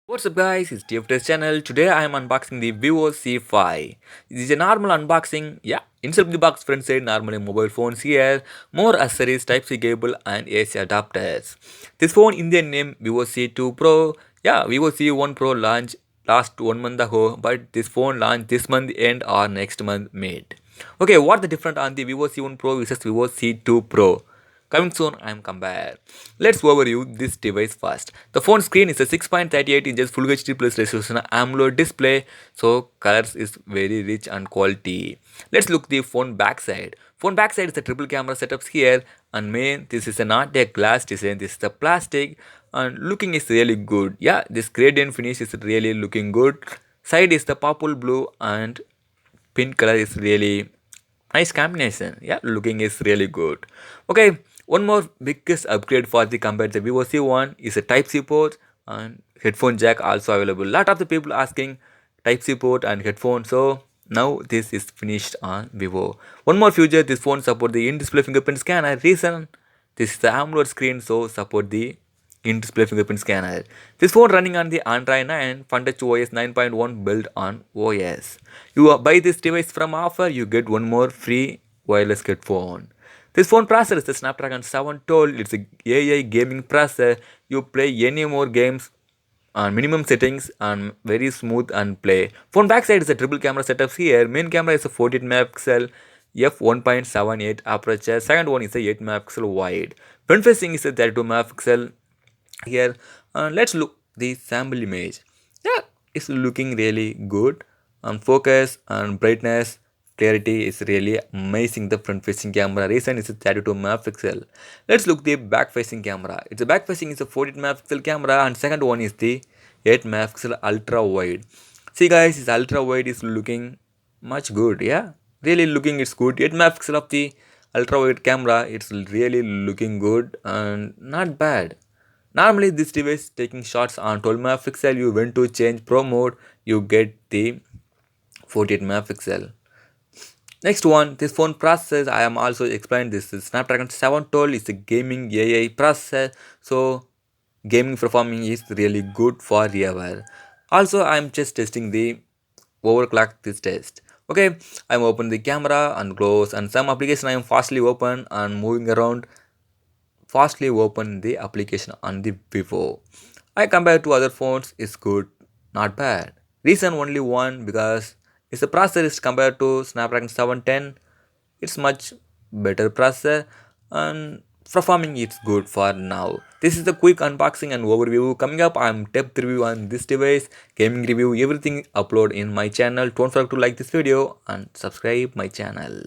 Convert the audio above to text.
What's up guys, it's TFTest channel. Today I am unboxing the Vivo C5. This is a normal unboxing. Yeah, inside the box front side normally mobile phones here, more accessories, Type-C cable and AC adapters. This phone Indian name Vivo C2 Pro. Yeah, Vivo C1 Pro launched last 1 month ago, but this phone launched this month end or next month mid. Okay, what the difference on the Vivo C1 Pro versus Vivo C2 Pro? Coming soon, I am come back. Let's overview this device first. The phone screen is a 6.38 inches Full HD plus resolution AMOLED display, so colors is very rich and quality. Let's look the phone backside. Phone backside is a triple camera setups here, and main this is not a glass design. This is the plastic, and looking is really good. Yeah, this gradient finish is really looking good. Side is the purple blue and pink color is really nice combination. Yeah, looking is really good. Okay, one more biggest upgrade for the compared to Vivo C1 is a Type-C port and headphone jack also available. Lot of the people asking Type-C port and headphone, so now this is finished on Vivo. One more feature, this phone support the in-display fingerprint scanner. Reason, this is the AMOLED screen, so support the in-display fingerprint scanner. This phone running on the Android 9 FunTouch OS 9.1 built on OS. You buy this device from offer, you get one more free wireless headphone. This phone processor is the Snapdragon 712. It's a AI gaming processor. You play any more games on minimum settings and very smooth and play. Phone backside is a triple camera setup here. Main camera is a 14 megapixel f1.78 aperture. Second one is a 8 megapixel wide. Front facing is a 32 megapixel here. Let's look the sample image. Yeah, it's looking really good. And focus and brightness clarity is really amazing. The front facing camera reason is a 32 megapixel. Let's look the back facing camera. It's a back facing is a 14 megapixel camera, and second one is the 8 megapixel ultra wide. See guys, this ultra wide is looking much good. Yeah, really looking it's good. 8 megapixel of the ultra wide camera, it's really looking good and not bad. Normally this device taking shots on 12 megapixel. You went to change pro mode, you get the 48 megapixel. Next one, this phone processor, I am also explained this is Snapdragon 712 is a gaming AI processor, so gaming performing is really good for forever. Also, I am just testing the overclock this test. Okay, I am open the camera and close, and some application I am fastly open and moving around fastly open the application on the Vivo. I compare to other phones is good, not bad. Reason only one, because it's a processor is compared to Snapdragon 710. It's much better processor and performing it's good for now. This is the quick unboxing and overview. Coming up, I'm depth review on this device, gaming review, everything upload in my channel. Don't forget to like this video and subscribe my channel.